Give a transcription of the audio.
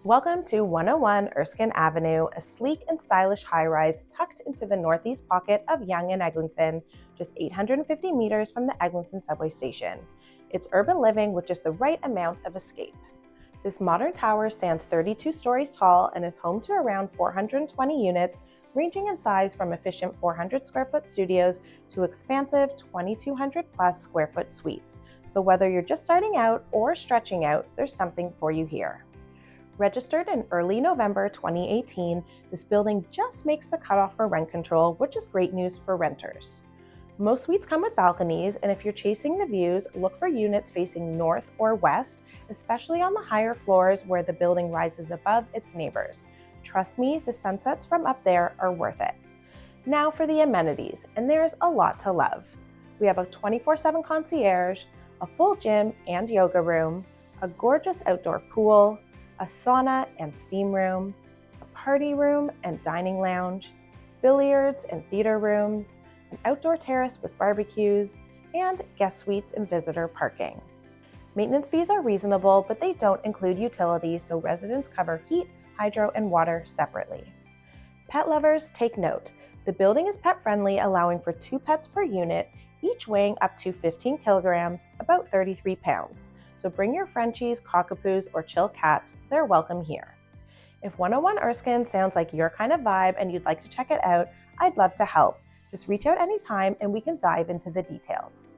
Welcome to 101 Erskine Avenue, a sleek and stylish high-rise tucked into the northeast pocket of Yonge and Eglinton, just 850 meters from the Eglinton Subway Station. It's urban living with just the right amount of escape. This modern tower stands 32 stories tall and is home to around 420 units, ranging in size from efficient 400 square foot studios to expansive 2,200 plus square foot suites. So whether you're just starting out or stretching out, there's something for you here. Registered in early November 2018, this building just makes the cutoff for rent control, which is great news for renters. Most suites come with balconies, and if you're chasing the views, look for units facing north or west, especially on the higher floors where the building rises above its neighbors. Trust me, the sunsets from up there are worth it. Now for the amenities, and there's a lot to love. We have a 24/7 concierge, a full gym and yoga room, a gorgeous outdoor pool, a sauna and steam room, a party room and dining lounge, billiards and theater rooms, an outdoor terrace with barbecues, and guest suites and visitor parking. Maintenance fees are reasonable, but they don't include utilities, so residents cover heat, hydro, and water separately. Pet lovers, take note. The building is pet friendly, allowing for 2 pets per unit, each weighing up to 15 kilograms, about 33 pounds. So bring your Frenchies, cockapoos, or chill cats, they're welcome here. If 101 Erskine sounds like your kind of vibe and you'd like to check it out, I'd love to help. Just reach out anytime and we can dive into the details.